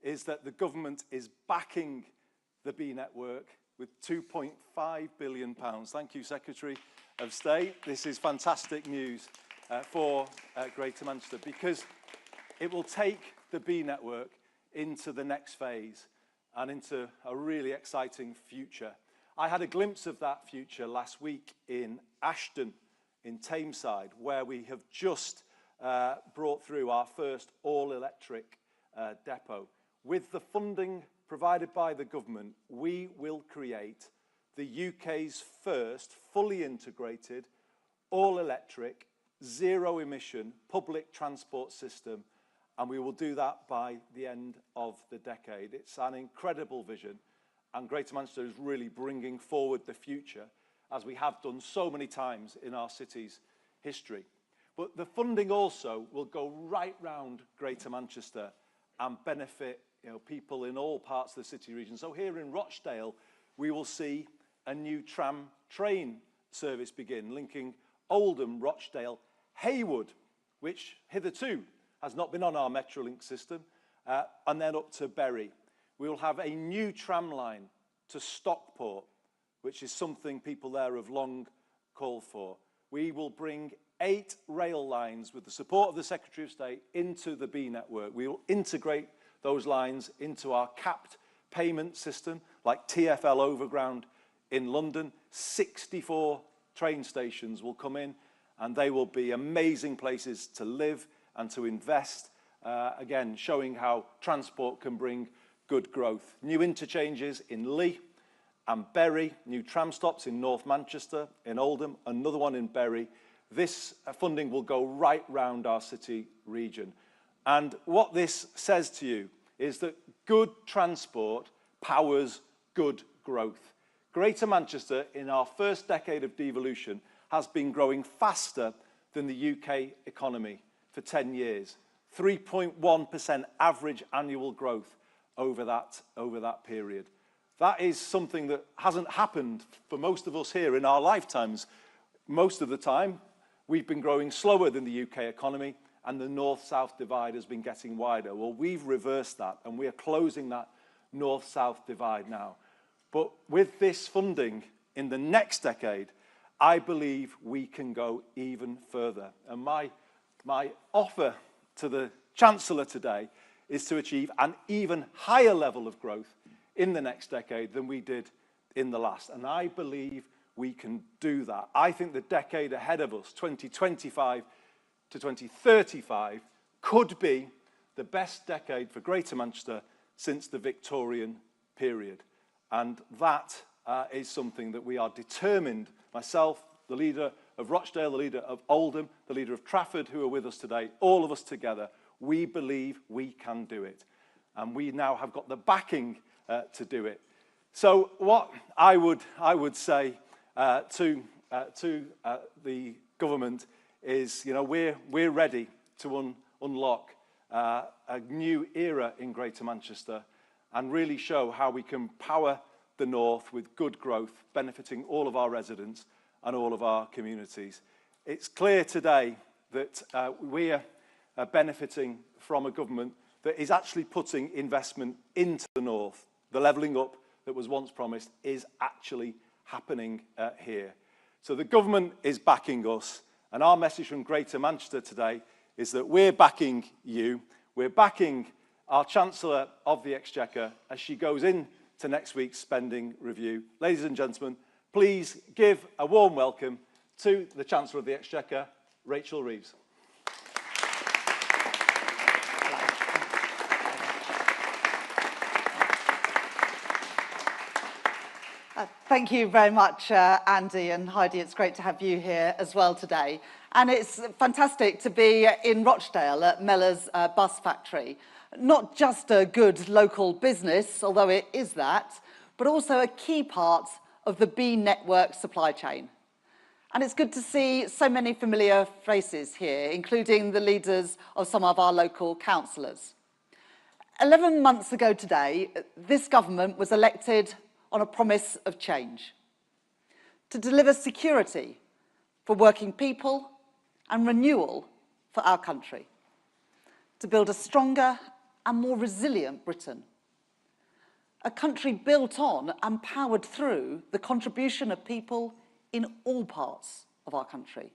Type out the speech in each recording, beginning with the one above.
is that the government is backing the B network with £2.5 billion. Thank you, Secretary of State. This is fantastic news for Greater Manchester, because it will take the B network into the next phase and into a really exciting future. I had a glimpse of that future last week in Ashton, in Tameside, where we have just brought through our first all-electric depot. With the funding provided by the government, we will create the UK's first fully integrated, all-electric, zero-emission public transport system, and we will do that by the end of the decade. It's an incredible vision, and Greater Manchester is really bringing forward the future, as we have done so many times in our city's history. But the funding also will go right round Greater Manchester and benefit, people in all parts of the city region. So here in Rochdale, we will see a new tram train service begin, linking Oldham, Rochdale, Haywood, which hitherto has not been on our Metrolink system, and then up to Bury. We will have a new tram line to Stockport, which is something people there have long called for. We will bring 8 rail lines with the support of the Secretary of State into the B network. We will integrate those lines into our capped payment system, like TfL Overground in London. 64 train stations will come in, and they will be amazing places to live and to invest, again, showing how transport can bring good growth. New interchanges in Lee and Bury, new tram stops in North Manchester, in Oldham, another one in Bury. This funding will go right round our city region. And what this says to you is that good transport powers good growth. Greater Manchester, in our first decade of devolution, has been growing faster than the UK economy for 10 years. 3.1% average annual growth over that period. That is something that hasn't happened for most of us here in our lifetimes. Most of the time, we've been growing slower than the UK economy, and the north-south divide has been getting wider. Well, we've reversed that, and we are closing that north-south divide now. But with this funding in the next decade, I believe we can go even further. And my offer to the Chancellor today is to achieve an even higher level of growth in the next decade than we did in the last. And I believe we can do that. I think the decade ahead of us, 2025 to 2035, could be the best decade for Greater Manchester since the Victorian period. And that is something that we are determined, myself, the leader of Rochdale, the leader of Oldham, the leader of Trafford, who are with us today, all of us together, we believe we can do it. And we now have got the backing to do it. So what I would say to the government is, we're ready to unlock a new era in Greater Manchester and really show how we can power the north with good growth, benefiting all of our residents and all of our communities. It's clear today that we are benefiting from a government that is actually putting investment into the north. The levelling up that was once promised is actually happening here. So the government is backing us, and our message from Greater Manchester today is that we're backing you. We're backing our Chancellor of the Exchequer as she goes into next week's spending review. Ladies and gentlemen, please give a warm welcome to the Chancellor of the Exchequer, Rachel Reeves. Thank you very much, Andy and Heidi. It's great to have you here as well today. And it's fantastic to be in Rochdale at Mellor's bus factory. Not just a good local business, although it is that, but also a key part of the B network supply chain. And it's good to see so many familiar faces here, including the leaders of some of our local councillors. 11 months ago today, this government was elected on a promise of change, to deliver security for working people and renewal for our country, to build a stronger and more resilient Britain. A country built on and powered through the contribution of people in all parts of our country.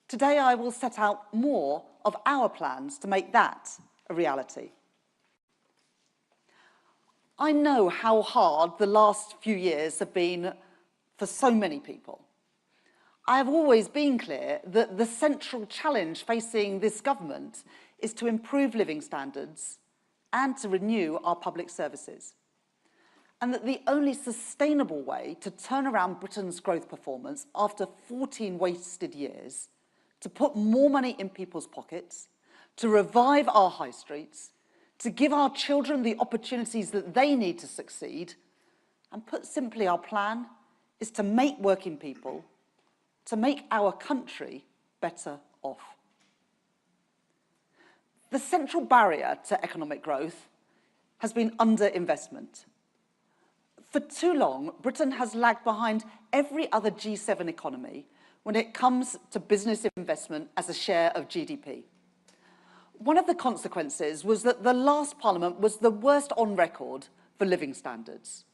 Today, I will set out more of our plans to make that a reality. I know how hard the last few years have been for so many people. I have always been clear that the central challenge facing this government is to improve living standards and to renew our public services. And that the only sustainable way to turn around Britain's growth performance after 14 wasted years, to put more money in people's pockets, to revive our high streets, to give our children the opportunities that they need to succeed, and put simply, our plan is to make working people, to make our country better off. The central barrier to economic growth has been underinvestment. For too long, Britain has lagged behind every other G7 economy when it comes to business investment as a share of GDP. One of the consequences was that the last Parliament was the worst on record for living standards.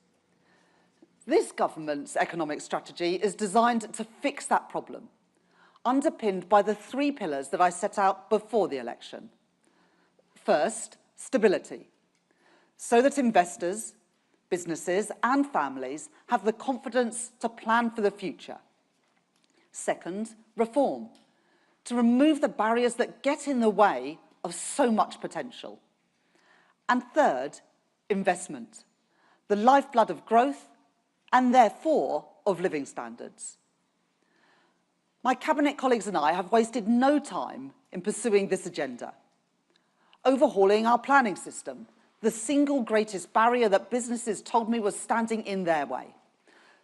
This government's economic strategy is designed to fix that problem, underpinned by the 3 pillars that I set out before the election. First, stability, so that investors, businesses and families have the confidence to plan for the future. Second, reform, to remove the barriers that get in the way of so much potential. And third, investment, the lifeblood of growth and therefore of living standards. My cabinet colleagues and I have wasted no time in pursuing this agenda, overhauling our planning system, the single greatest barrier that businesses told me was standing in their way,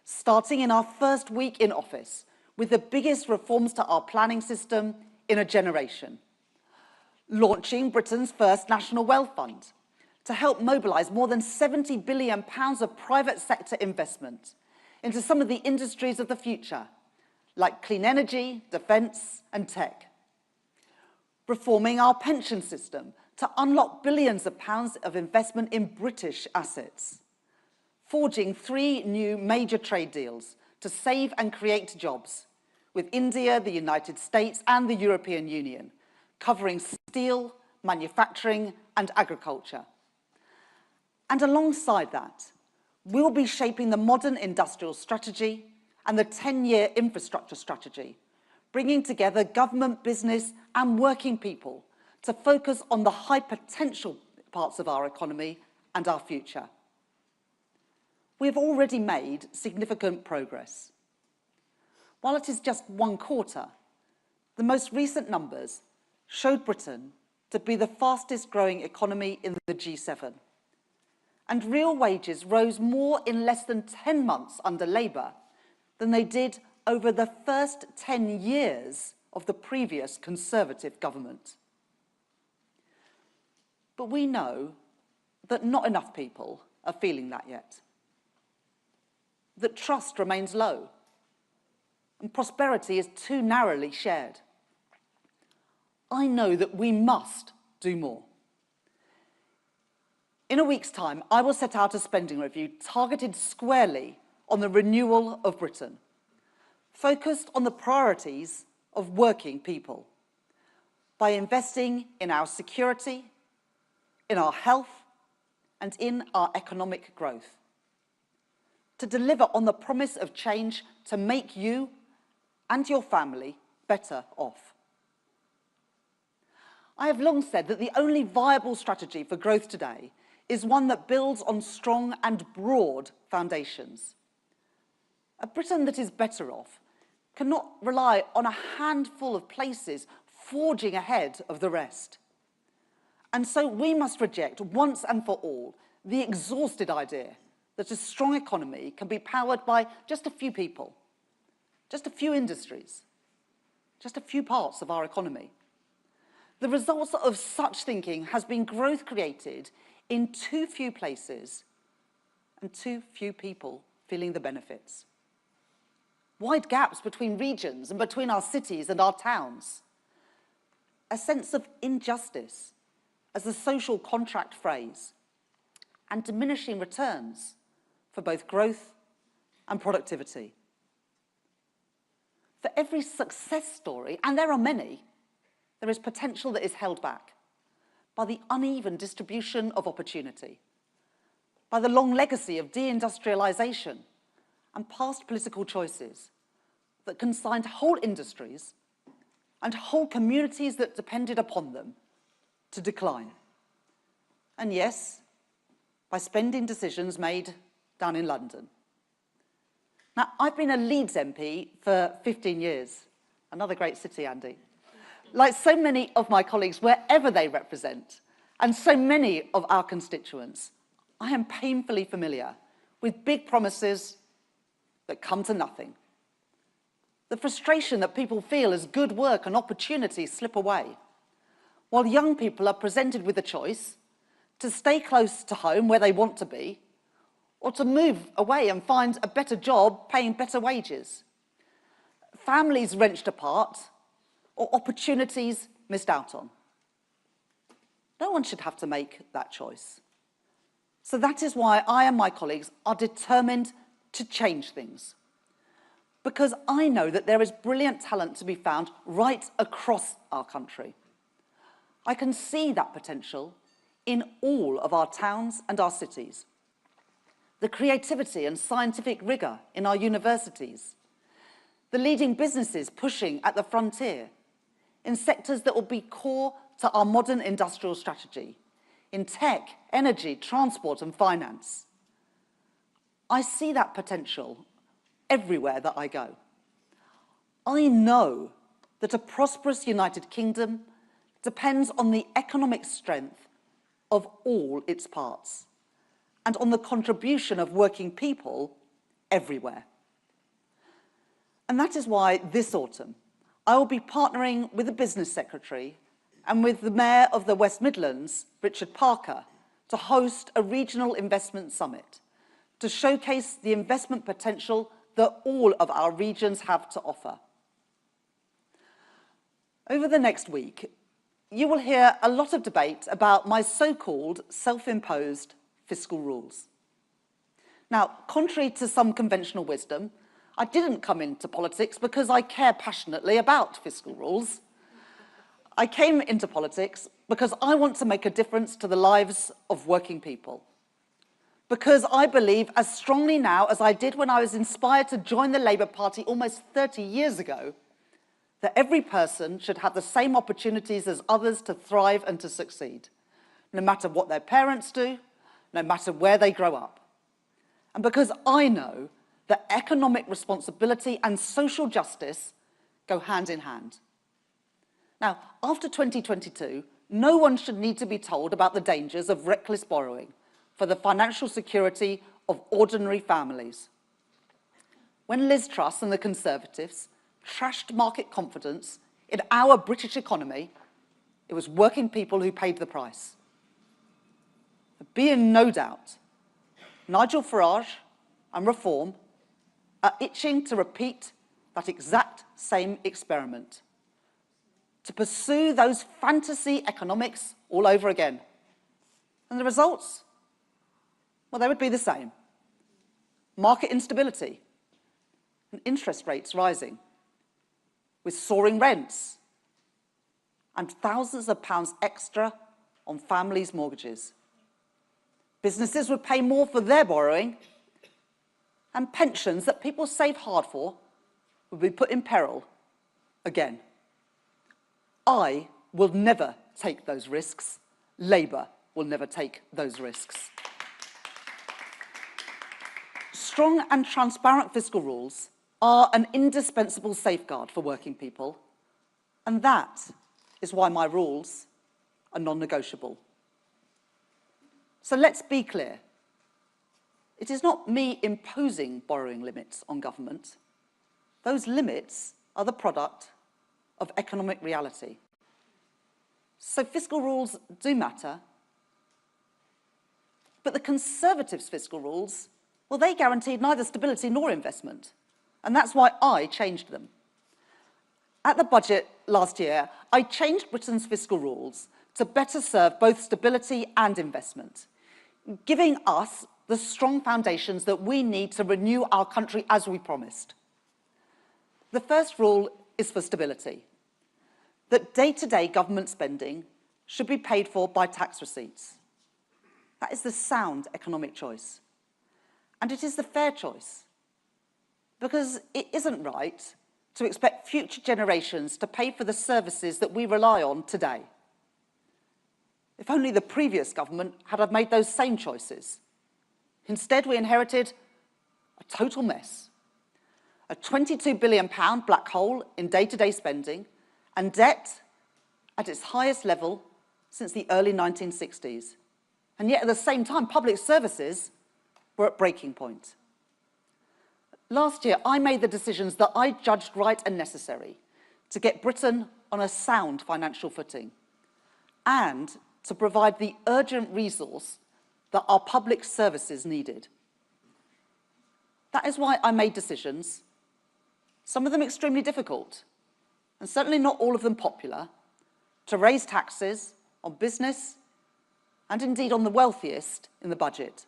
starting in our first week in office with the biggest reforms to our planning system in a generation, launching Britain's first National Wealth Fund to help mobilise more than £70 billion of private sector investment into some of the industries of the future, like clean energy, defence and tech, reforming our pension system to unlock billions of pounds of investment in British assets, forging 3 new major trade deals to save and create jobs with India, the United States and the European Union, covering steel, manufacturing and agriculture. And alongside that, we'll be shaping the modern industrial strategy and the 10-year infrastructure strategy, bringing together government, business and working people to focus on the high potential parts of our economy and our future. We have already made significant progress. While it is just 1 quarter, the most recent numbers showed Britain to be the fastest growing economy in the G7. And real wages rose more in less than 10 months under Labour than they did over the first 10 years of the previous Conservative government. But we know that not enough people are feeling that yet. That trust remains low and prosperity is too narrowly shared. I know that we must do more. In a week's time, I will set out a spending review targeted squarely on the renewal of Britain, focused on the priorities of working people, by investing in our security, in our health, and in our economic growth, to deliver on the promise of change to make you and your family better off. I have long said that the only viable strategy for growth today is one that builds on strong and broad foundations. A Britain that is better off cannot rely on a handful of places forging ahead of the rest. And so we must reject once and for all the exhausted idea that a strong economy can be powered by just a few people, just a few industries, just a few parts of our economy. The result of such thinking has been growth created in too few places and too few people feeling the benefits. Wide gaps between regions and between our cities and our towns. A sense of injustice as a social contract phrase and diminishing returns for both growth and productivity. For every success story, and there are many, there is potential that is held back by the uneven distribution of opportunity, by the long legacy of deindustrialization and past political choices that consigned whole industries and whole communities that depended upon them to decline. And yes, by spending decisions made down in London. Now, I've been a Leeds MP for 15 years. Another great city, Andy. Like so many of my colleagues, wherever they represent, and so many of our constituents, I am painfully familiar with big promises that come to nothing. The frustration that people feel as good work and opportunities slip away, while young people are presented with a choice to stay close to home where they want to be, or to move away and find a better job paying better wages. Families wrenched apart, or opportunities missed out on. No one should have to make that choice. So that is why I and my colleagues are determined to change things. Because I know that there is brilliant talent to be found right across our country. I can see that potential in all of our towns and our cities. The creativity and scientific rigor in our universities, the leading businesses pushing at the frontier in sectors that will be core to our modern industrial strategy, in tech, energy, transport and finance. I see that potential everywhere that I go. I know that a prosperous United Kingdom depends on the economic strength of all its parts and on the contribution of working people everywhere. And that is why this autumn, I will be partnering with the Business Secretary and with the Mayor of the West Midlands, Richard Parker, to host a regional investment summit to showcase the investment potential that all of our regions have to offer. Over the next week, you will hear a lot of debate about my so-called self-imposed fiscal rules. Now, contrary to some conventional wisdom, I didn't come into politics because I care passionately about fiscal rules. I came into politics because I want to make a difference to the lives of working people. Because I believe as strongly now as I did when I was inspired to join the Labour Party almost 30 years ago, that every person should have the same opportunities as others to thrive and to succeed, no matter what their parents do, no matter where they grow up. And because I know that economic responsibility and social justice go hand in hand. Now, after 2022, no one should need to be told about the dangers of reckless borrowing for the financial security of ordinary families. When Liz Truss and the Conservatives trashed market confidence in our British economy, it was working people who paid the price. Be in no doubt, Nigel Farage and Reform are itching to repeat that exact same experiment, to pursue those fantasy economics all over again. And the results? Well, they would be the same. Market instability and interest rates rising, with soaring rents and thousands of pounds extra on families' mortgages. Businesses would pay more for their borrowing, and pensions that people save hard for would be put in peril again. I will never take those risks. Labour will never take those risks. Strong and transparent fiscal rules are an indispensable safeguard for working people, and that is why my rules are non-negotiable. So let's be clear. It is not me imposing borrowing limits on government. Those limits are the product of economic reality. So fiscal rules do matter, but the Conservatives' fiscal rules, well, they guaranteed neither stability nor investment, and that's why I changed them. At the budget last year, I changed Britain's fiscal rules to better serve both stability and investment, giving us the strong foundations that we need to renew our country as we promised. The first rule is for stability, that day-to-day government spending should be paid for by tax receipts. That is the sound economic choice. And it is the fair choice, because it isn't right to expect future generations to pay for the services that we rely on today. If only the previous government had made those same choices. Instead, we inherited a total mess. A £22 billion black hole in day-to-day spending and debt at its highest level since the early 1960s. And yet, at the same time, public services were at breaking point. Last year, I made the decisions that I judged right and necessary to get Britain on a sound financial footing and to provide the urgent resource that our public services needed. That is why I made decisions, some of them extremely difficult, and certainly not all of them popular, to raise taxes on business and indeed on the wealthiest in the budget,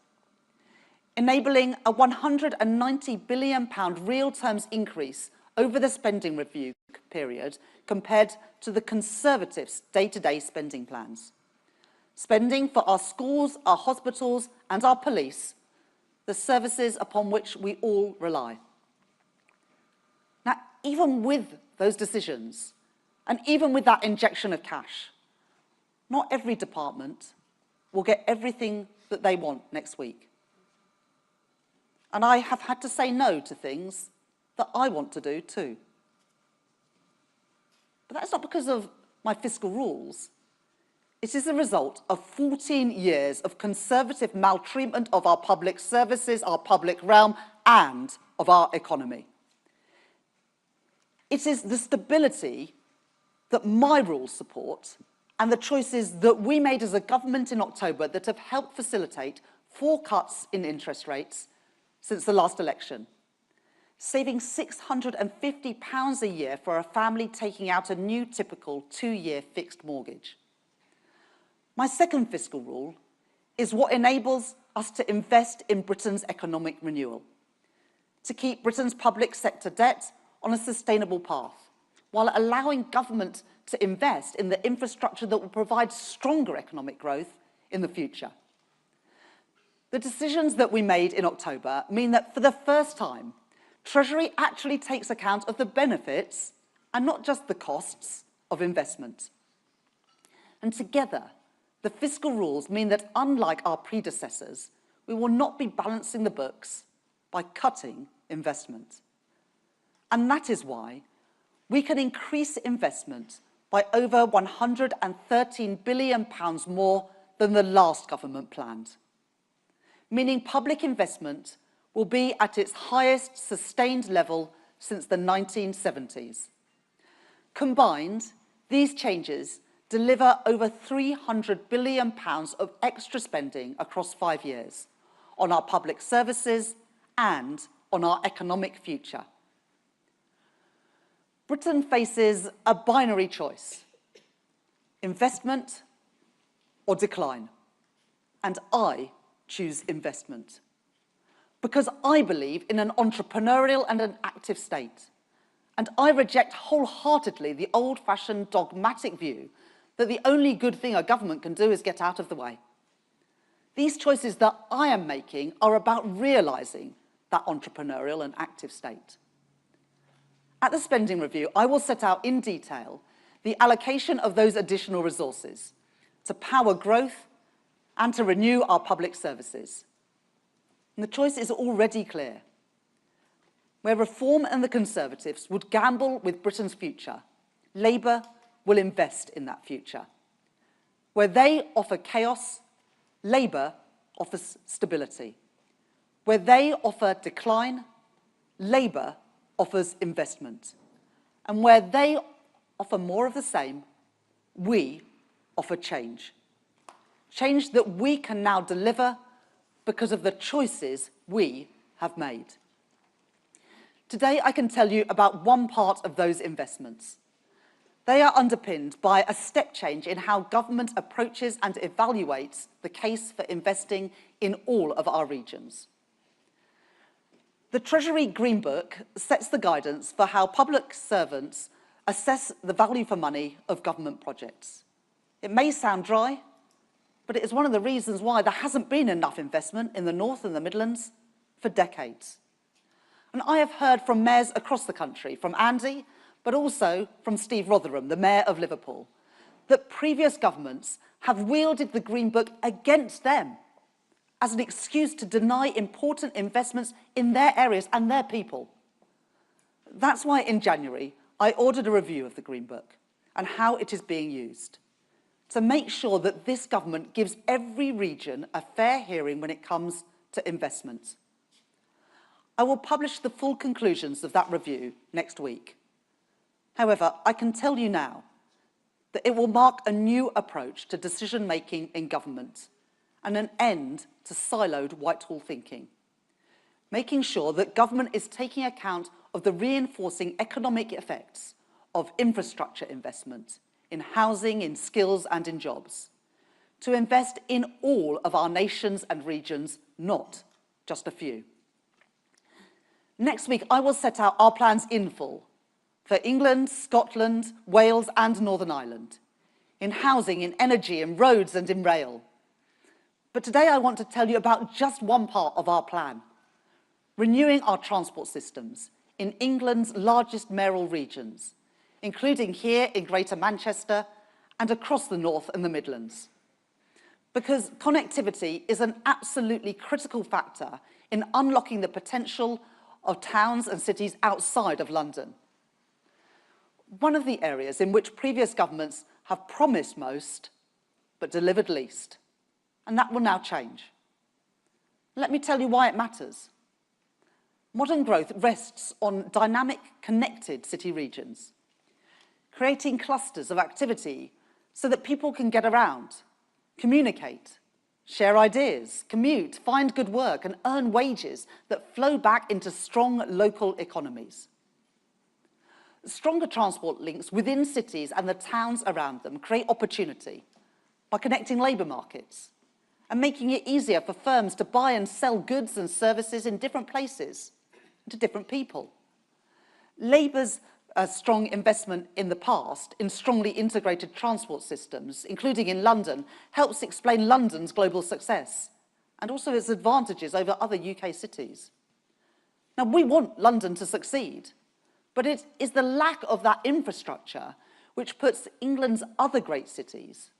enabling a £190 billion real terms increase over the spending review period compared to the Conservatives' day-to-day spending plans. Spending for our schools, our hospitals and our police, the services upon which we all rely. Now, even with those decisions, and even with that injection of cash, not every department will get everything that they want next week. And I have had to say no to things that I want to do too. But that's not because of my fiscal rules. It is the result of 14 years of Conservative maltreatment of our public services, our public realm, and of our economy. It is the stability that my rules support and the choices that we made as a government in October that have helped facilitate 4 cuts in interest rates since the last election, saving £650 a year for a family taking out a new typical 2-year fixed mortgage. My second fiscal rule is what enables us to invest in Britain's economic renewal, to keep Britain's public sector debt on a sustainable path, while allowing government to invest in the infrastructure that will provide stronger economic growth in the future. The decisions that we made in October mean that for the first time, Treasury actually takes account of the benefits and not just the costs of investment. And together, the fiscal rules mean that unlike our predecessors, we will not be balancing the books by cutting investment. And that is why we can increase investment by over £113 billion more than the last government planned, meaning public investment will be at its highest sustained level since the 1970s. Combined, these changes deliver over £300 billion of extra spending across 5 years on our public services and on our economic future. Britain faces a binary choice: investment or decline. And I choose investment because I believe in an entrepreneurial and an active state. And I reject wholeheartedly the old-fashioned dogmatic view that the only good thing a government can do is get out of the way. These choices that I am making are about realising that entrepreneurial and active state. At the spending review, I will set out in detail the allocation of those additional resources to power growth and to renew our public services. And the choice is already clear. Where Reform and the Conservatives would gamble with Britain's future, Labour will invest in that future. Where they offer chaos, Labour offers stability. Where they offer decline, Labour offers investment. And where they offer more of the same, we offer change. Change that we can now deliver because of the choices we have made. Today, I can tell you about one part of those investments, They are underpinned by a step change in how government approaches and evaluates the case for investing in all of our regions. The Treasury Green Book sets the guidance for how public servants assess the value for money of government projects. It may sound dry, but it is one of the reasons why there hasn't been enough investment in the North and the Midlands for decades. And I have heard from mayors across the country, from Andy, but also from Steve Rotherham, the Mayor of Liverpool, that previous governments have wielded the Green Book against them as an excuse to deny important investments in their areas and their people. That's why in January, I ordered a review of the Green Book and how it is being used to make sure that this government gives every region a fair hearing when it comes to investment. I will publish the full conclusions of that review next week. However, I can tell you now that it will mark a new approach to decision-making in government and an end to siloed Whitehall thinking, making sure that government is taking account of the reinforcing economic effects of infrastructure investment in housing, in skills and in jobs, to invest in all of our nations and regions, not just a few. Next week, I will set out our plans in full for England, Scotland, Wales and Northern Ireland, in housing, in energy, in roads and in rail. But today I want to tell you about just one part of our plan, renewing our transport systems in England's largest mayoral regions, including here in Greater Manchester and across the North and the Midlands. Because connectivity is an absolutely critical factor in unlocking the potential of towns and cities outside of London. One of the areas in which previous governments have promised most, but delivered least. And that will now change. Let me tell you why it matters. Modern growth rests on dynamic, connected city regions, creating clusters of activity so that people can get around, communicate, share ideas, commute, find good work, and earn wages that flow back into strong local economies. Stronger transport links within cities and the towns around them create opportunity by connecting labour markets and making it easier for firms to buy and sell goods and services in different places to different people. Labour's strong investment in the past in strongly integrated transport systems, including in London, helps explain London's global success and also its advantages over other UK cities. Now, we want London to succeed, but it is the lack of that infrastructure which puts England's other great cities,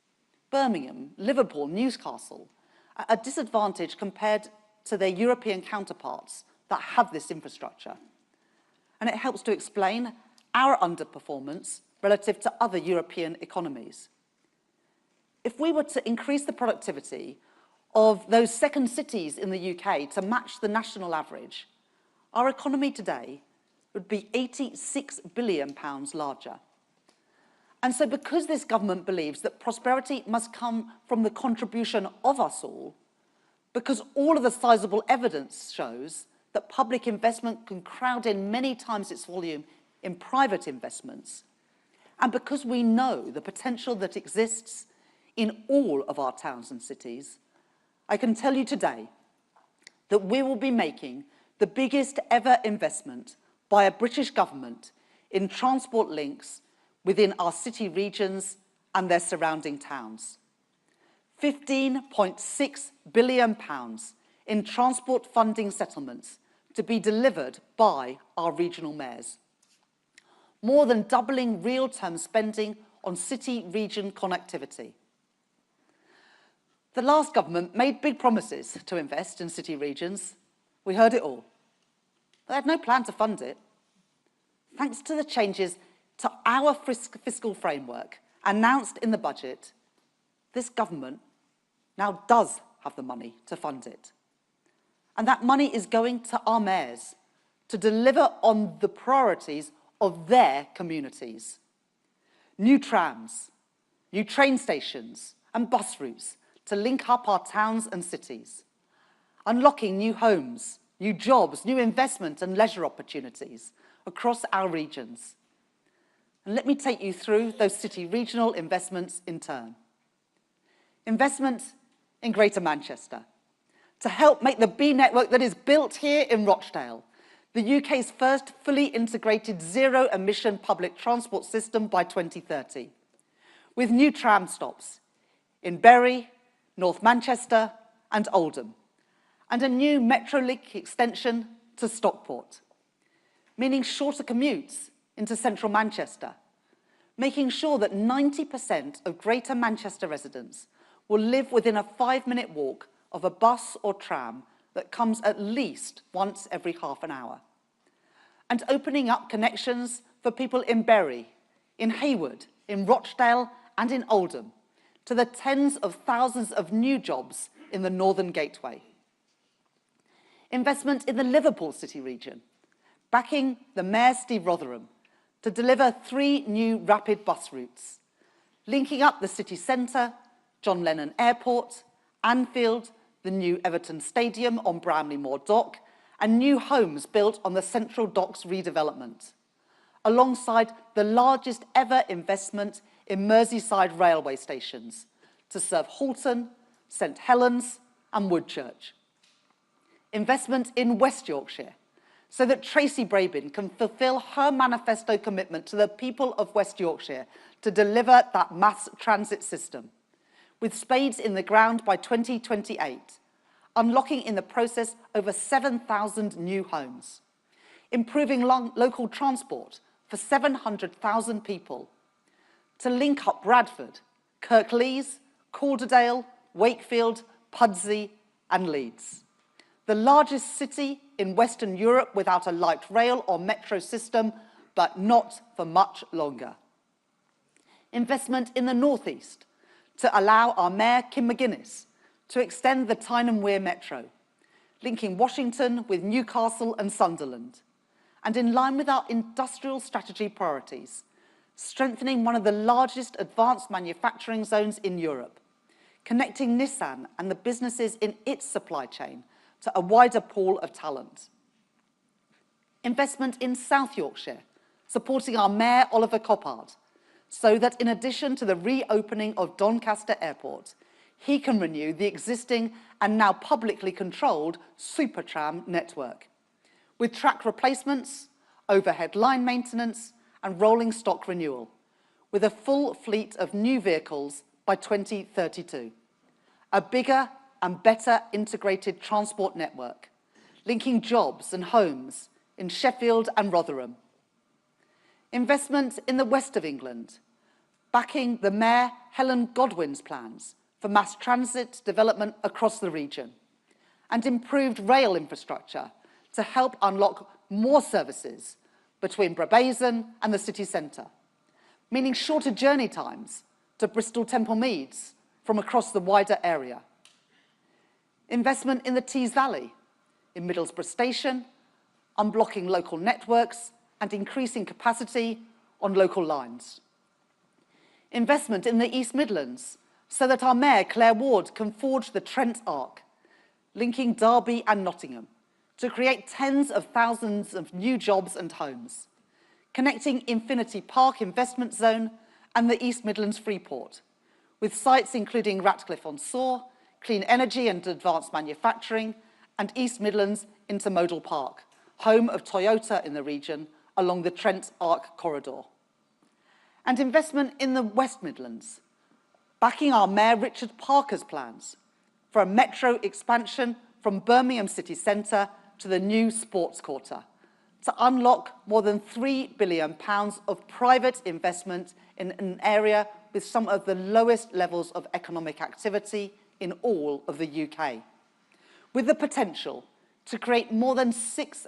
Birmingham, Liverpool, Newcastle, at a disadvantage compared to their European counterparts that have this infrastructure. And it helps to explain our underperformance relative to other European economies. If we were to increase the productivity of those second cities in the UK to match the national average, our economy today would be £86 billion larger. And so because this government believes that prosperity must come from the contribution of us all, because all of the sizable evidence shows that public investment can crowd in many times its volume in private investments, and because we know the potential that exists in all of our towns and cities, I can tell you today that we will be making the biggest ever investment by a British government in transport links within our city regions and their surrounding towns. £15.6 billion in transport funding settlements to be delivered by our regional mayors. More than doubling real-term spending on city-region connectivity. The last government made big promises to invest in city regions. We heard it all. But they had no plan to fund it. Thanks to the changes to our fiscal framework announced in the budget, this government now does have the money to fund it. And that money is going to our mayors to deliver on the priorities of their communities. New trams, new train stations and bus routes to link up our towns and cities. Unlocking new homes, new jobs, new investment and leisure opportunities across our regions. And let me take you through those city regional investments in turn. Investment in Greater Manchester to help make the B network that is built here in Rochdale the UK's first fully integrated zero-emission public transport system by 2030, with new tram stops in Bury, North Manchester and Oldham, and a new Metrolink extension to Stockport, meaning shorter commutes into central Manchester, making sure that 90% of Greater Manchester residents will live within a 5-minute walk of a bus or tram that comes at least once every half an hour. And opening up connections for people in Bury, in Haywood, in Rochdale and in Oldham to the tens of thousands of new jobs in the Northern Gateway. Investment in the Liverpool city region, backing the Mayor Steve Rotherham to deliver 3 new rapid bus routes, linking up the city centre, John Lennon Airport, Anfield, the new Everton Stadium on Bramley Moor Dock, and new homes built on the Central Docks redevelopment, alongside the largest ever investment in Merseyside railway stations to serve Halton, St Helens and Woodchurch. Investment in West Yorkshire, so that Tracy Brabin can fulfil her manifesto commitment to the people of West Yorkshire to deliver that mass transit system, with spades in the ground by 2028, unlocking in the process over 7,000 new homes, improving local transport for 700,000 people, to link up Bradford, Kirklees, Calderdale, Wakefield, Pudsey and Leeds, the largest city in Western Europe without a light rail or metro system, but not for much longer. Investment in the North East to allow our Mayor, Kim McGuinness, to extend the Tyne and Wear Metro, linking Washington with Newcastle and Sunderland, and in line with our industrial strategy priorities, strengthening one of the largest advanced manufacturing zones in Europe, connecting Nissan and the businesses in its supply chain to a wider pool of talent. Investment in South Yorkshire, supporting our Mayor, Oliver Coppard, so that in addition to the reopening of Doncaster Airport, he can renew the existing and now publicly controlled Supertram network, with track replacements, overhead line maintenance and rolling stock renewal, with a full fleet of new vehicles by 2032. A bigger and better integrated transport network, linking jobs and homes in Sheffield and Rotherham. Investment in the west of England, backing the Mayor Helen Godwin's plans for mass transit development across the region, and improved rail infrastructure to help unlock more services between Brabazon and the city centre, meaning shorter journey times to Bristol Temple Meads from across the wider area. Investment in the Tees Valley, in Middlesbrough Station, unblocking local networks and increasing capacity on local lines. Investment in the East Midlands, so that our Mayor, Claire Ward, can forge the Trent Arc, linking Derby and Nottingham to create tens of thousands of new jobs and homes, connecting Infinity Park Investment Zone and the East Midlands Freeport, with sites including Ratcliffe-on-Soar, Clean Energy and Advanced Manufacturing, and East Midlands Intermodal Park, home of Toyota in the region, along the Trent Arc corridor. And investment in the West Midlands, backing our Mayor Richard Parker's plans for a metro expansion from Birmingham city centre to the new sports quarter, to unlock more than £3 billion of private investment in an area with some of the lowest levels of economic activity in all of the UK, with the potential to create more than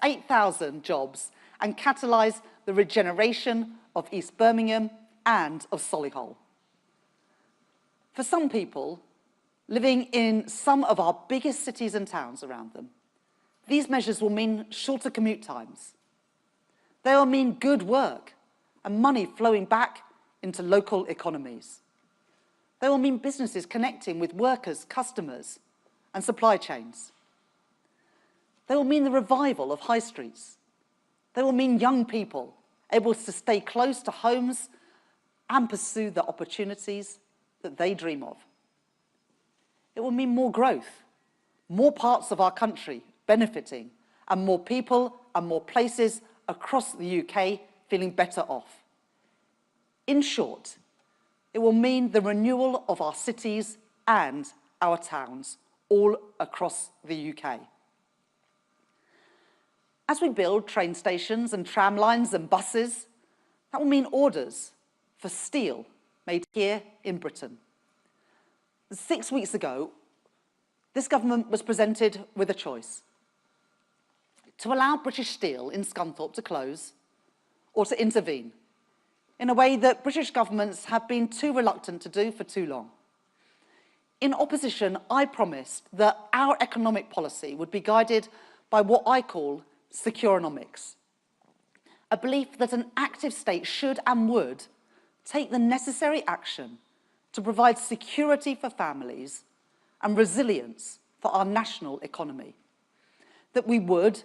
8,000 jobs and catalyse the regeneration of East Birmingham and of Solihull. For some people living in some of our biggest cities and towns around them, these measures will mean shorter commute times. They will mean good work and money flowing back into local economies. They will mean businesses connecting with workers, customers, and supply chains. They will mean the revival of high streets. They will mean young people able to stay close to homes and pursue the opportunities that they dream of. It will mean more growth, more parts of our country benefiting, and more people and more places across the UK feeling better off. In short, it will mean the renewal of our cities and our towns all across the UK. As we build train stations and tram lines and buses, that will mean orders for steel made here in Britain. 6 weeks ago, this government was presented with a choice: to allow British Steel in Scunthorpe to close, or to intervene in a way that British governments have been too reluctant to do for too long. In opposition, I promised that our economic policy would be guided by what I call securonomics, a belief that an active state should and would take the necessary action to provide security for families and resilience for our national economy, that we would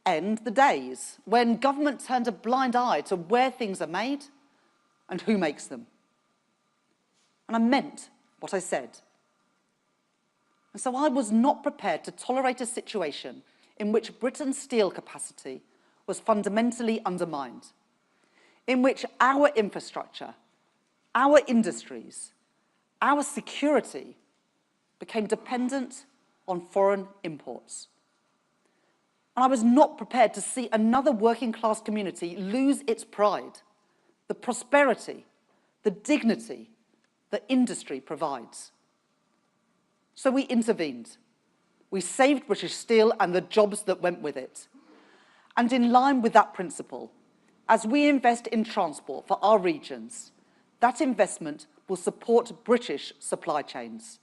end the days when government turned a blind eye to where things are made and who makes them. And I meant what I said. And so I was not prepared to tolerate a situation in which Britain's steel capacity was fundamentally undermined, in which our infrastructure, our industries, our security became dependent on foreign imports. And I was not prepared to see another working class community lose its pride, the prosperity, the dignity that industry provides. So we intervened. We saved British Steel and the jobs that went with it. And in line with that principle, as we invest in transport for our regions, that investment will support British supply chains.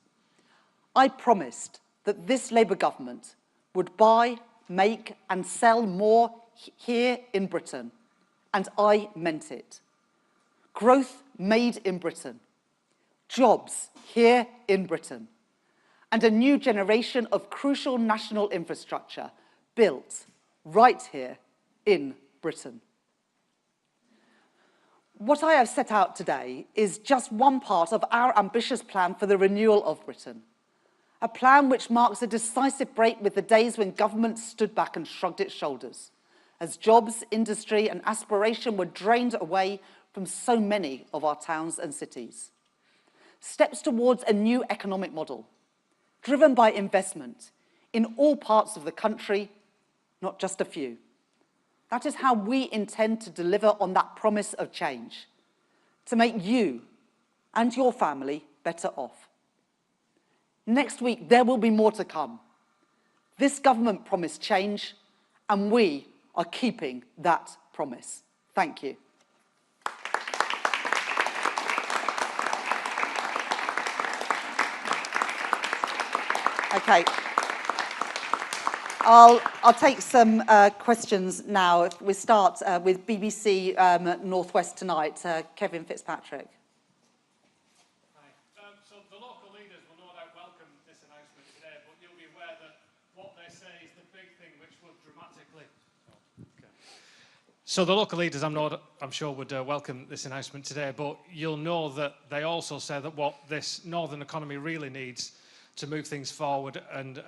I promised that this Labour government would buy, make and sell more here in Britain, and I meant it. Growth made in Britain, jobs here in Britain, and a new generation of crucial national infrastructure built right here in Britain. What I have set out today is just one part of our ambitious plan for the renewal of Britain, a plan which marks a decisive break with the days when government stood back and shrugged its shoulders, as jobs, industry and aspiration were drained away from so many of our towns and cities. Steps towards a new economic model, driven by investment in all parts of the country, not just a few. That is how we intend to deliver on that promise of change, to make you and your family better off. Next week, there will be more to come. This government promised change, and we are keeping that promise. Thank you. Okay. I'll take some questions now. If we start with BBC Northwest Tonight, Kevin Fitzpatrick. Hi. So the local leaders will no doubt welcome this announcement today, but you'll be aware that what they say is the big thing which would dramatically... So the local leaders, I'm sure, would welcome this announcement today, but you'll know that they also say that what this northern economy really needs to move things forward and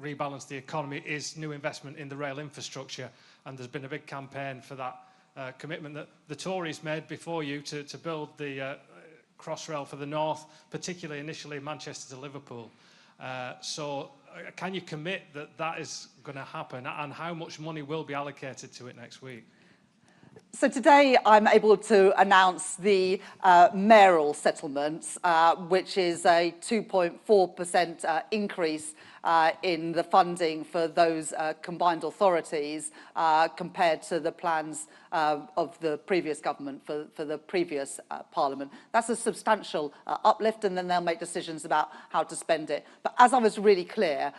rebalance the economy is new investment in the rail infrastructure, and there's been a big campaign for that commitment that the Tories made before you to build the Crossrail for the north, particularly initially Manchester to Liverpool. So can you commit that that is going to happen, and how much money will be allocated to it next week? So today I'm able to announce the mayoral settlements, which is a 2.4% increase in the funding for those combined authorities compared to the plans of the previous government for the previous Parliament. That's a substantial uplift, and then they'll make decisions about how to spend it. But as I was really clear,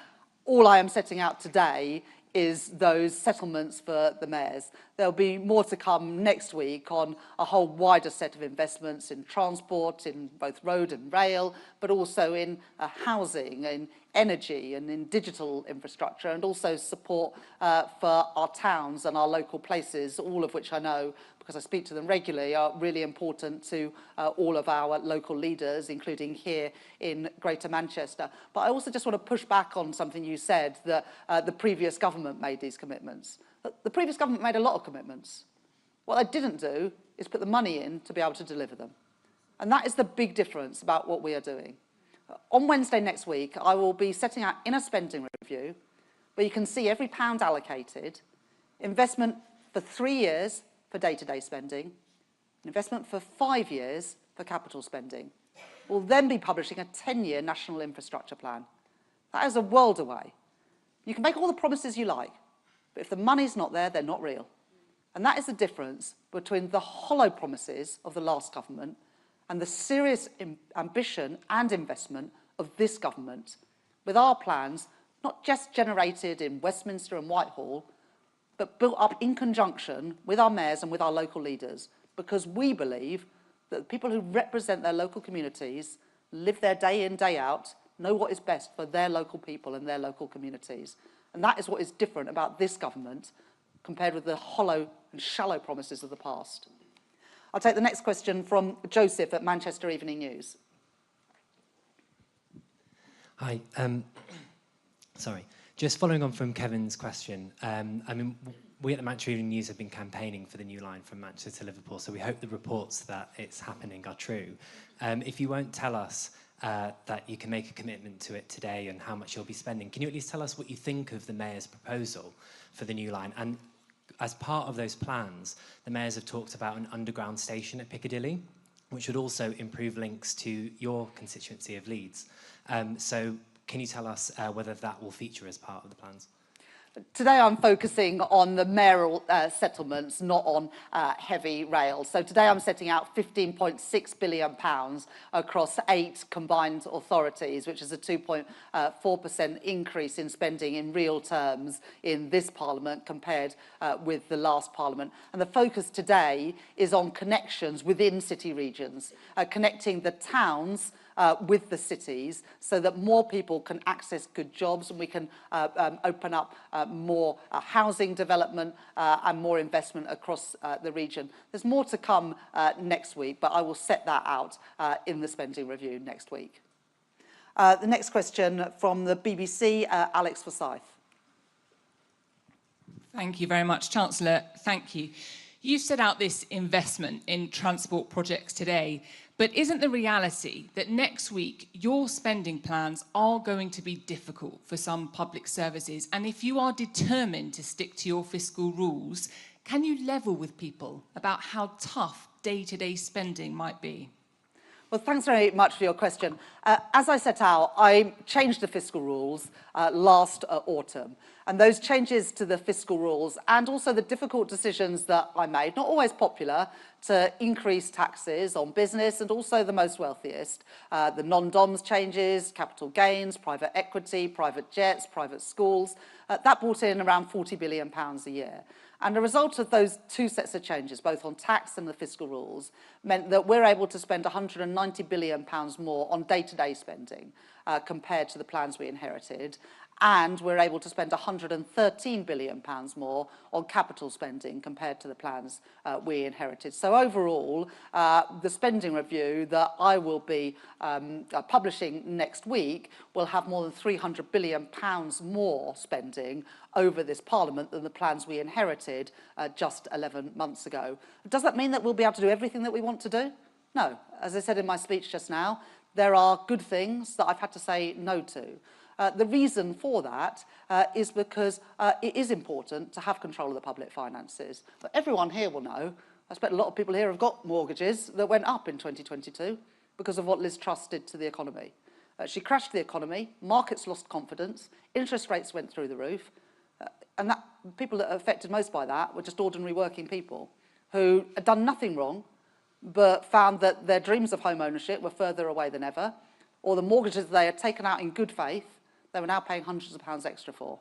all I am setting out today is those settlements for the mayors. There'll be more to come next week on a whole wider set of investments in transport, in both road and rail, but also in housing, in energy and in digital infrastructure, and also support for our towns and our local places, all of which I know, because I speak to them regularly, are really important to all of our local leaders, including here in Greater Manchester. But I also just want to push back on something you said, that the previous government made these commitments. The previous government made a lot of commitments. What they didn't do is put the money in to be able to deliver them. And that is the big difference about what we are doing. On Wednesday next week, I will be setting out in a spending review where you can see every pound allocated, investment for 3 years for day-to-day spending, investment for 5 years for capital spending. We'll then be publishing a 10-year national infrastructure plan. That is a world away. You can make all the promises you like, but if the money's not there, they're not real. And that is the difference between the hollow promises of the last government and the serious ambition and investment of this government, with our plans not just generated in Westminster and Whitehall, but built up in conjunction with our mayors and with our local leaders, because we believe that the people who represent their local communities, live there day in, day out, know what is best for their local people and their local communities. And that is what is different about this government compared with the hollow and shallow promises of the past. I'll take the next question from Joseph at Manchester Evening News. Hi. Sorry. Just following on from Kevin's question, we at the Manchester Evening News have been campaigning for the new line from Manchester to Liverpool, so we hope the reports that it's happening are true. If you won't tell us that you can make a commitment to it today and how much you'll be spending, can you at least tell us what you think of the Mayor's proposal for the new line? And as part of those plans, the mayors have talked about an underground station at Piccadilly, which would also improve links to your constituency of Leeds. So can you tell us whether that will feature as part of the plans? Today I'm focusing on the mayoral settlements, not on heavy rail. So today I'm setting out £15.6 billion across 8 combined authorities, which is a 2.4% increase in spending in real terms in this Parliament compared with the last Parliament. And the focus today is on connections within city regions, connecting the towns with the cities so that more people can access good jobs, and we can open up more housing development and more investment across the region. There's more to come next week, but I will set that out in the spending review next week. The next question from the BBC, Alex Forsyth. Thank you very much, Chancellor. Thank you. You set out this investment in transport projects today, but isn't the reality that next week your spending plans are going to be difficult for some public services? And if you are determined to stick to your fiscal rules, can you level with people about how tough day-to-day spending might be? Well, thanks very much for your question. As I set out, I changed the fiscal rules last autumn. And those changes to the fiscal rules and also the difficult decisions that I made, not always popular, to increase taxes on business and also the most wealthiest, the non-DOMS changes, capital gains, private equity, private jets, private schools, that brought in around £40 billion a year. And the result of those 2 sets of changes, both on tax and the fiscal rules, meant that we're able to spend £190 billion more on day-to-day spending compared to the plans we inherited. And we're able to spend £113 billion more on capital spending compared to the plans we inherited. So overall, the spending review that I will be publishing next week will have more than £300 billion more spending over this Parliament than the plans we inherited just 11 months ago. Does that mean that we'll be able to do everything that we want to do? No. As I said in my speech just now, there are good things that I've had to say no to. The reason for that is because it is important to have control of the public finances. But everyone here will know, I expect a lot of people here have got mortgages that went up in 2022 because of what Liz Truss did to the economy. She crashed the economy, markets lost confidence, interest rates went through the roof, and people that are affected most by that were just ordinary working people who had done nothing wrong but found that their dreams of home ownership were further away than ever, or the mortgages they had taken out in good faith they were now paying hundreds of pounds extra for.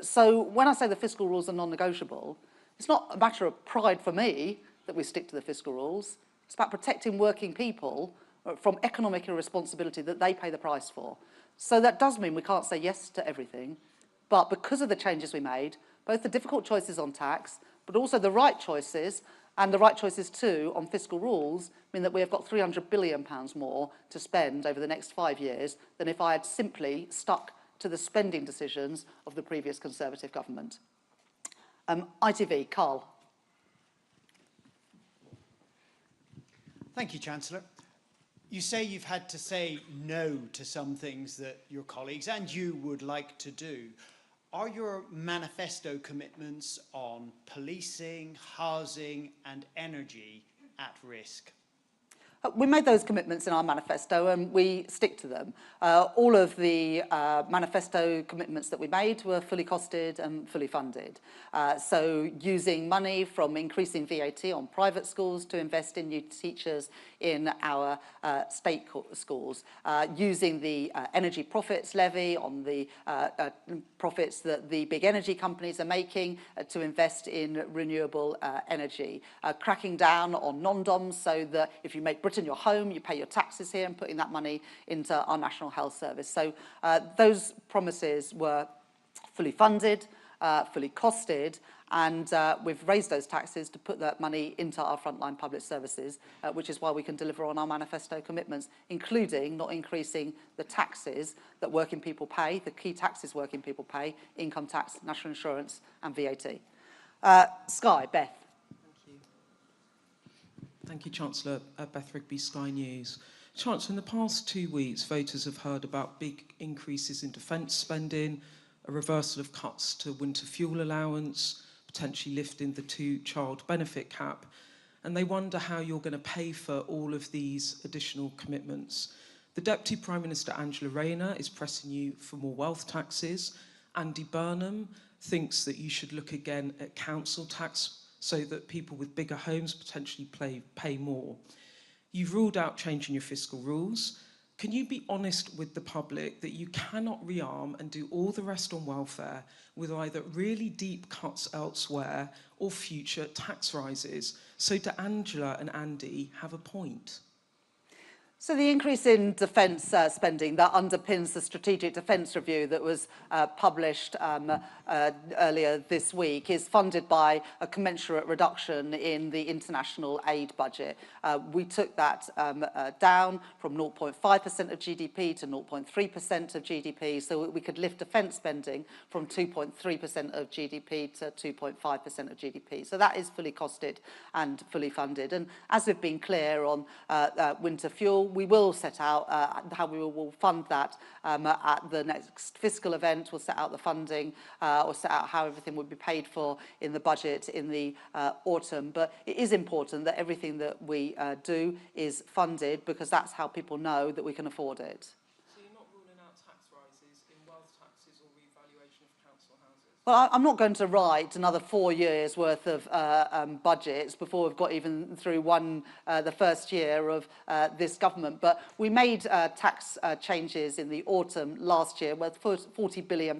So when I say the fiscal rules are non-negotiable, it's not a matter of pride for me that we stick to the fiscal rules. It's about protecting working people from economic irresponsibility that they pay the price for. So that does mean we can't say yes to everything, but because of the changes we made, both the difficult choices on tax, but also the right choices, and the right choices too on fiscal rules, mean that we have got £300 billion more to spend over the next 5 years than if I had simply stuck to the spending decisions of the previous Conservative government. ITV, Carl. Thank you, Chancellor. You say you've had to say no to some things that your colleagues and you would like to do. Are your manifesto commitments on policing, housing and energy at risk? We made those commitments in our manifesto and we stick to them. All of the manifesto commitments that we made were fully costed and fully funded. So using money from increasing VAT on private schools to invest in new teachers in our state schools, using the energy profits levy on the profits that the big energy companies are making to invest in renewable energy, cracking down on non-doms so that if you make Britain your home, you pay your taxes here, and putting that money into our National Health Service. So those promises were fully funded, fully costed, and we've raised those taxes to put that money into our frontline public services, which is why we can deliver on our manifesto commitments, including not increasing the taxes that working people pay, the key taxes working people pay, income tax, national insurance and VAT. Sky, Beth. Thank you, Chancellor. Beth Rigby, Sky News. Chancellor, in the past 2 weeks, voters have heard about big increases in defence spending, a reversal of cuts to winter fuel allowance, potentially lifting the 2-child benefit cap, and they wonder how you're going to pay for all of these additional commitments. The Deputy Prime Minister, Angela Rayner, is pressing you for more wealth taxes. Andy Burnham thinks that you should look again at council tax so that people with bigger homes potentially pay more. You've ruled out changing your fiscal rules. Can you be honest with the public that you cannot rearm and do all the rest on welfare with either really deep cuts elsewhere or future tax rises? So do Angela and Andy have a point? So the increase in defence spending that underpins the Strategic Defence Review that was published earlier this week is funded by a commensurate reduction in the international aid budget. We took that down from 0.5% of GDP to 0.3% of GDP, so we could lift defence spending from 2.3% of GDP to 2.5% of GDP. So that is fully costed and fully funded. And as we've been clear on winter fuel, we will set out how we will fund that at the next fiscal event. We'll set out the funding or set out how everything would be paid for in the budget in the autumn. But it is important that everything that we do is funded because that's how people know that we can afford it. So you're not ruling out tax rises in wealth taxes or revaluation of council houses? Well, I'm not going to write another 4 years' worth of budgets before we've got even through the first year of this government. But we made tax changes in the autumn last year worth £40 billion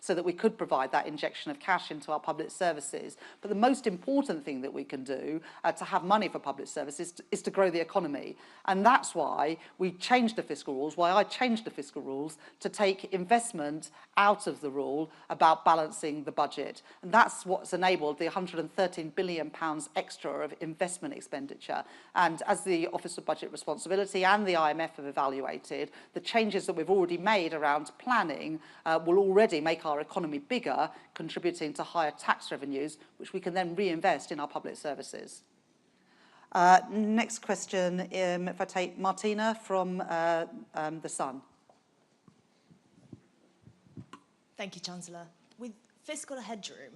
so that we could provide that injection of cash into our public services. But the most important thing that we can do to have money for public services is to grow the economy. And that's why we changed the fiscal rules, why I changed the fiscal rules to take investment out of the rule about balancing the budget. And that's what's enabled the £113 billion extra of investment expenditure. And as the Office of Budget Responsibility and the IMF have evaluated, the changes that we've already made around planning will already make our economy bigger, contributing to higher tax revenues, which we can then reinvest in our public services. Next question, if I take Martina from The Sun. Thank you, Chancellor. With fiscal headroom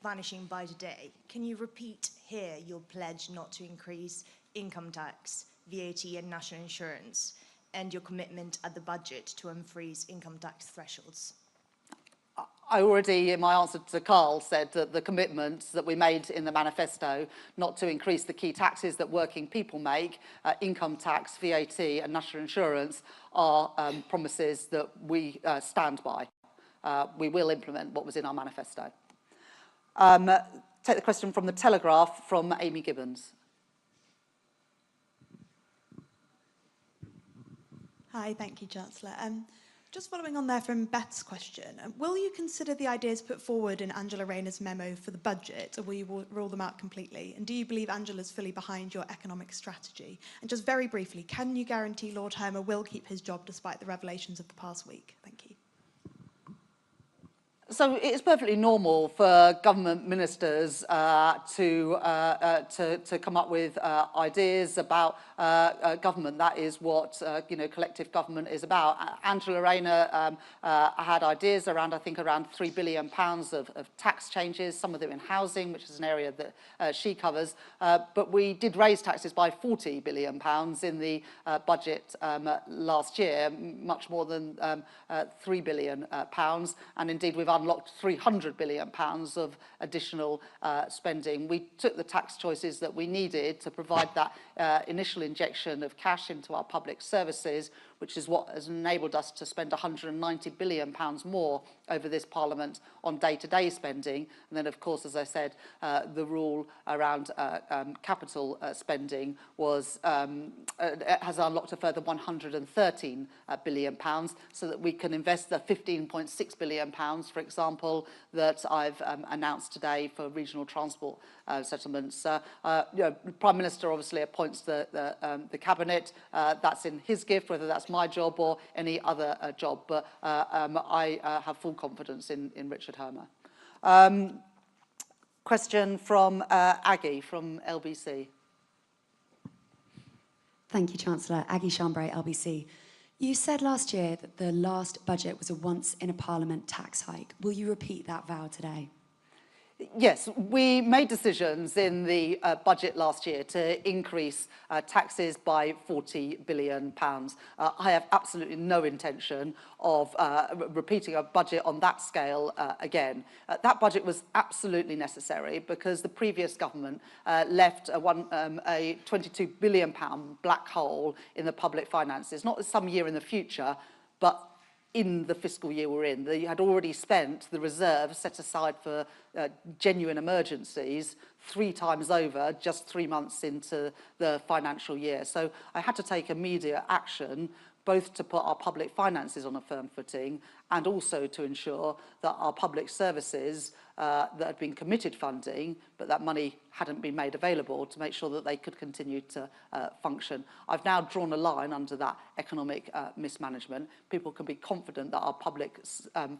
vanishing by today, can you repeat here your pledge not to increase income tax, VAT and national insurance, and your commitment at the budget to unfreeze income tax thresholds? I already, in my answer to Carl, said that the commitments that we made in the manifesto not to increase the key taxes that working people make, income tax, VAT and national insurance, are promises that we stand by. We will implement what was in our manifesto. Take the question from The Telegraph from Amy Gibbons. Hi, thank you, Chancellor. Just following on there from Beth's question, will you consider the ideas put forward in Angela Rayner's memo for the budget, or will you rule them out completely? And do you believe Angela's fully behind your economic strategy? And just very briefly, can you guarantee Lord Homer will keep his job despite the revelations of the past week? Thank you. So it's perfectly normal for government ministers to come up with ideas about government. That is what collective government is about. Angela Rayner had ideas around, I think, around £3 billion of tax changes. Some of them in housing, which is an area that she covers. But we did raise taxes by £40 billion in the budget last year, much more than £3 billion. And indeed, we've unlocked £300 billion of additional spending. We took the tax choices that we needed to provide that initial injection of cash into our public services, which is what has enabled us to spend £190 billion more over this Parliament on day-to-day spending. And then, of course, as I said, the rule around capital spending has unlocked a further £113 billion, so that we can invest the £15.6 billion, for example, that I've announced today for regional transport settlements. The Prime Minister obviously appoints the Cabinet. That's in his gift, whether that's my job or any other job. But I have full confidence in Richard Homer. Question from Aggie from LBC. Thank you, Chancellor. Aggie Chambray, LBC. You said last year that the last budget was a once-in-a-parliament tax hike. Will you repeat that vow today? Yes, we made decisions in the budget last year to increase taxes by £40 billion. I have absolutely no intention of repeating a budget on that scale again. That budget was absolutely necessary because the previous government left a £22 billion black hole in the public finances, not some year in the future, but in the fiscal year we're in. They had already spent the reserve set aside for genuine emergencies 3 times over, just 3 months into the financial year. So I had to take immediate action, both to put our public finances on a firm footing and also to ensure that our public services that had been committed funding, but that money hadn't been made available, to make sure that they could continue to function. I've now drawn a line under that economic mismanagement. People can be confident that our public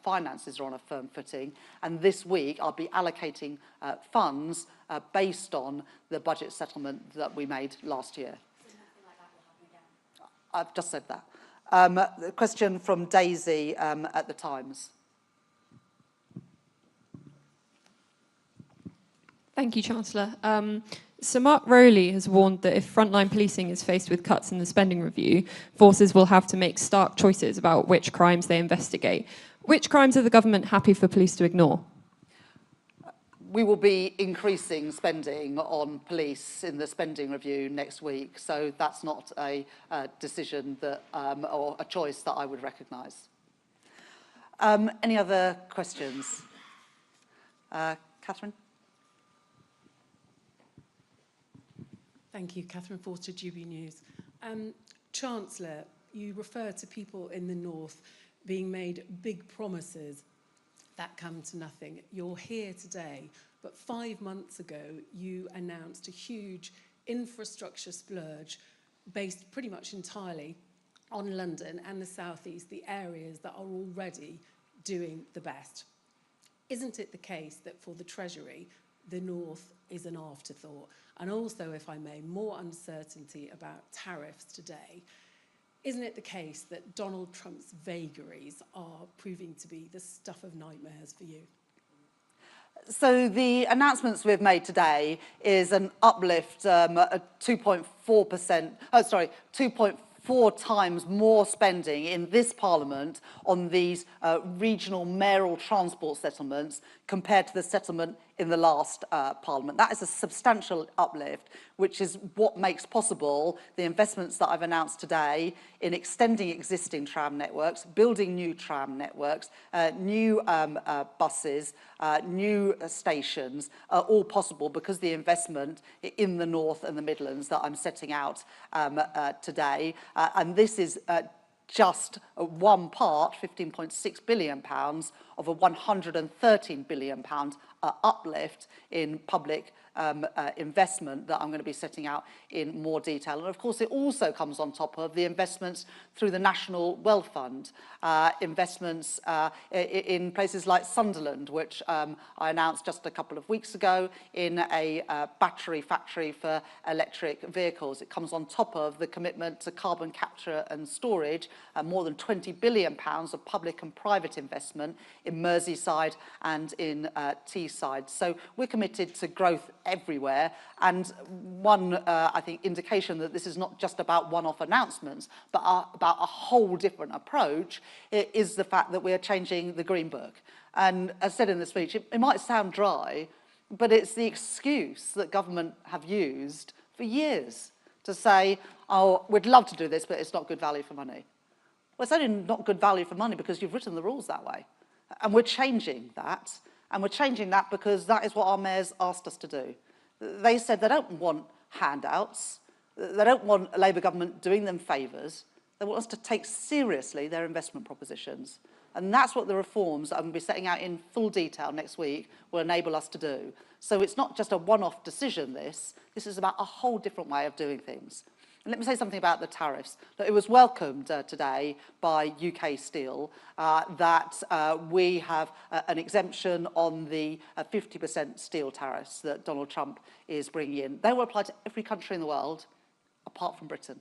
finances are on a firm footing. And this week, I'll be allocating funds based on the budget settlement that we made last year. So nothing like that will happen again? I've just said that. The question from Daisy at the Times. Thank you, Chancellor. Sir Mark Rowley has warned that if frontline policing is faced with cuts in the spending review, forces will have to make stark choices about which crimes they investigate. Which crimes are the government happy for police to ignore? We will be increasing spending on police in the spending review next week, so that's not a decision that, or a choice that I would recognise. Any other questions? Catherine? Thank you, Catherine Forster, GB News. Chancellor, you refer to people in the north being made big promises that come to nothing. You're here today, but 5 months ago, you announced a huge infrastructure splurge based pretty much entirely on London and the South East, the areas that are already doing the best. Isn't it the case that for the Treasury, the North is an afterthought? And also, if I may, more uncertainty about tariffs today. Isn't it the case that Donald Trump's vagaries are proving to be the stuff of nightmares for you? So the announcements we've made today is an uplift, 2.4 times more spending in this Parliament on these regional mayoral transport settlements compared to the settlement in the last Parliament. That is a substantial uplift, which is what makes possible the investments that I've announced today in extending existing tram networks, building new tram networks, new buses, new stations, are all possible because the investment in the North and the Midlands that I'm setting out today. And this is just one part, £15.6 billion, of a £113 billion uplift in public investment that I'm going to be setting out in more detail. And of course, it also comes on top of the investments through the National Wealth Fund, investments in places like Sunderland, which I announced just a couple of weeks ago, in a battery factory for electric vehicles. It comes on top of the commitment to carbon capture and storage, more than £20 billion of public and private investment in Merseyside and in Teesside. So we're committed to growth everywhere, and one, I think, indication that this is not just about one-off announcements, but about a whole different approach, is the fact that we are changing the Green Book. And as said in the speech, it might sound dry, but it's the excuse that government have used for years to say, oh, we'd love to do this, but it's not good value for money. Well, it's only not good value for money because you've written the rules that way. And we're changing that. And we're changing that because that is what our mayors asked us to do. They said they don't want handouts. They don't want a Labour government doing them favours. They want us to take seriously their investment propositions. And that's what the reforms that I'm going to be setting out in full detail next week will enable us to do. So it's not just a one-off decision, this is about a whole different way of doing things. And let me say something about the tariffs. It was welcomed today by UK Steel that we have an exemption on the 50% steel tariffs that Donald Trump is bringing in. They will apply to every country in the world apart from Britain.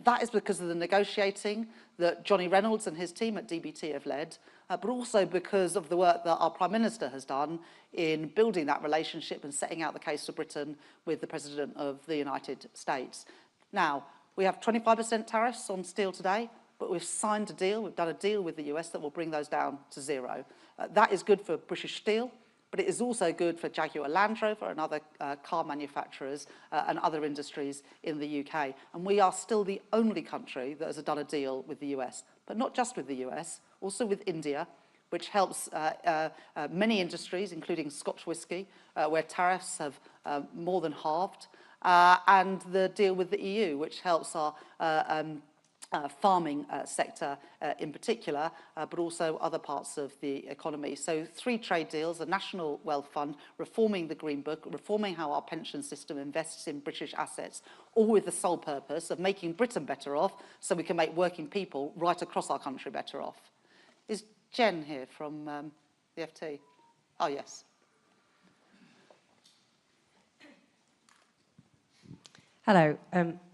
That is because of the negotiating that Johnny Reynolds and his team at DBT have led, but also because of the work that our Prime Minister has done in building that relationship and setting out the case for Britain with the President of the United States. Now, we have 25% tariffs on steel today, but we've signed a deal, we've done a deal with the US that will bring those down to zero. That is good for British Steel, but it is also good for Jaguar Land Rover and other car manufacturers and other industries in the UK. And we are still the only country that has done a deal with the US, but not just with the US, also with India, which helps many industries, including Scotch whisky, where tariffs have more than halved, and the deal with the EU, which helps our farming sector in particular, but also other parts of the economy. So 3 trade deals, a National Wealth Fund, reforming the Green Book, reforming how our pension system invests in British assets, all with the sole purpose of making Britain better off so we can make working people right across our country better off. Is Jen here from the FT? Oh, yes. Hello,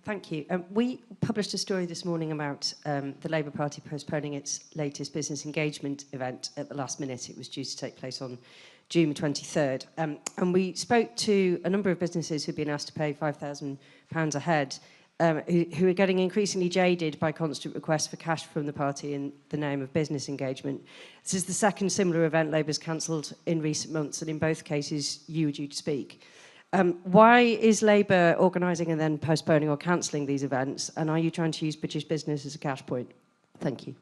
thank you. We published a story this morning about the Labour Party postponing its latest business engagement event at the last minute. It was due to take place on June 23rd. And we spoke to a number of businesses who'd been asked to pay £5,000 a head, who are getting increasingly jaded by constant requests for cash from the party in the name of business engagement. This is the second similar event Labour's cancelled in recent months, and in both cases, you were due to speak. Why is Labour organising and then postponing or cancelling these events? And are you trying to use British business as a cash point? Thank you.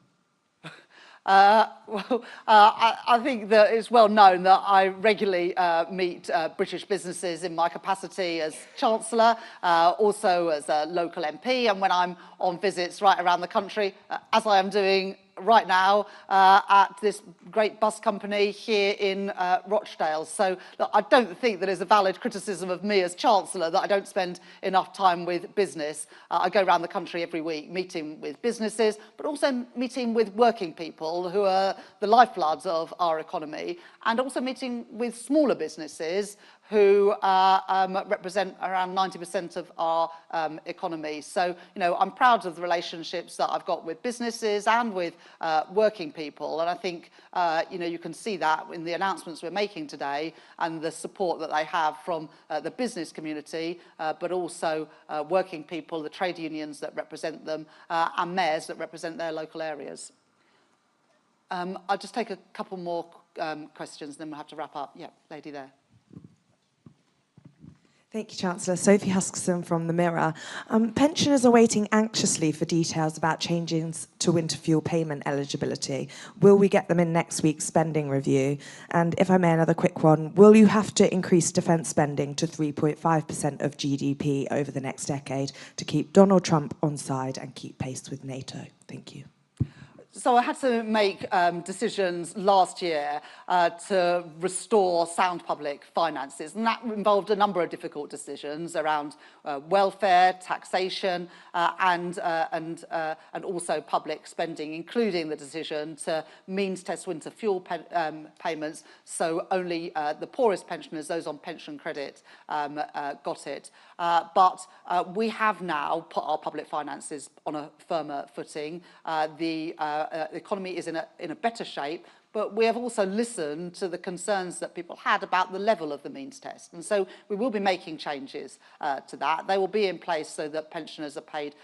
I think that it's well known that I regularly meet British businesses in my capacity as Chancellor, also as a local MP, and when I'm on visits right around the country, as I am doing right now at this great bus company here in Rochdale. So look, I don't think that is a valid criticism of me as Chancellor that I don't spend enough time with business. I go around the country every week meeting with businesses, but also meeting with working people who are the lifebloods of our economy, and also meeting with smaller businesses who represent around 90% of our economy. So, you know, I'm proud of the relationships that I've got with businesses and with working people. And I think, you know, you can see that in the announcements we're making today and the support that they have from the business community, but also working people, the trade unions that represent them, and mayors that represent their local areas. I'll just take a couple more questions, and then we'll have to wrap up. Yeah, lady there. Thank you, Chancellor. Sophie Huskisson from The Mirror. Pensioners are waiting anxiously for details about changes to winter fuel payment eligibility. Will we get them in next week's spending review? And if I may, another quick one. Will you have to increase defence spending to 3.5% of GDP over the next decade to keep Donald Trump on side and keep pace with NATO? Thank you. So I had to make decisions last year to restore sound public finances, and that involved a number of difficult decisions around welfare, taxation, and also public spending, including the decision to means test winter fuel payments, so only the poorest pensioners, those on pension credit, got it. But we have now put our public finances on a firmer footing. The economy is in a better shape, but we have also listened to the concerns that people had about the level of the means test. And so we will be making changes to that. They will be in place so that pensioners are paid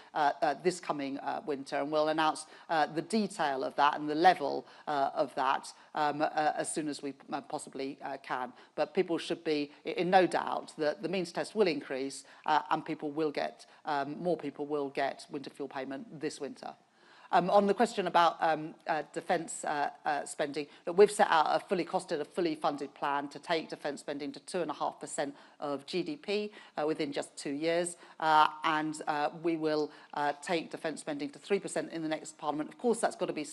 this coming winter, and we'll announce the detail of that and the level of that as soon as we possibly can. But people should be in no doubt that the means test will increase and people will get, more people will get winter fuel payment this winter. On the question about defence spending, that we've set out a fully costed, a fully funded plan to take defence spending to 2.5% of GDP within just 2 years, and we will take defence spending to 3% in the next Parliament. Of course, that's got to be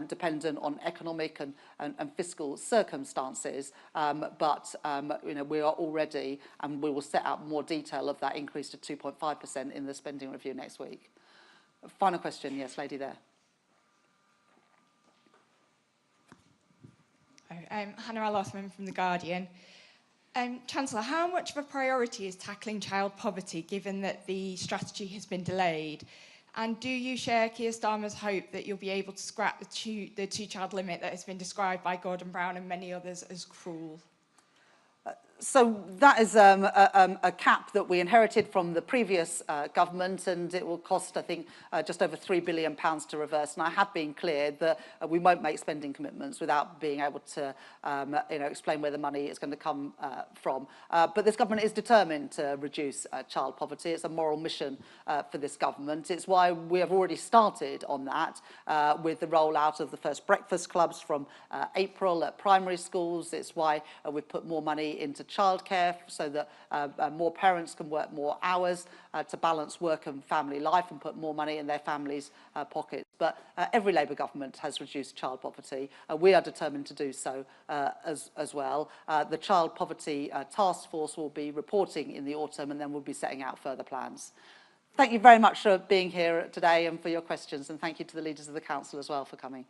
dependent on economic and fiscal circumstances, but you know, we are already, and we will set out more detail of that increase to 2.5% in the spending review next week. Final question, yes, lady there. Hannah Al-Othman from The Guardian. Chancellor, how much of a priority is tackling child poverty, given that the strategy has been delayed? And do you share Keir Starmer's hope that you'll be able to scrap the two-child limit that has been described by Gordon Brown and many others as cruel? So that is a cap that we inherited from the previous government, and it will cost, I think, just over £3 billion to reverse. And I have been clear that we won't make spending commitments without being able to explain where the money is going to come from. But this government is determined to reduce child poverty. It's a moral mission for this government. It's why we have already started on that with the rollout of the first breakfast clubs from April at primary schools. It's why we've put more money into childcare so that more parents can work more hours to balance work and family life and put more money in their families' pockets. But every Labour government has reduced child poverty. We are determined to do so as well. The Child Poverty Task Force will be reporting in the autumn, and then we'll be setting out further plans. Thank you very much for being here today and for your questions, and thank you to the leaders of the Council as well for coming.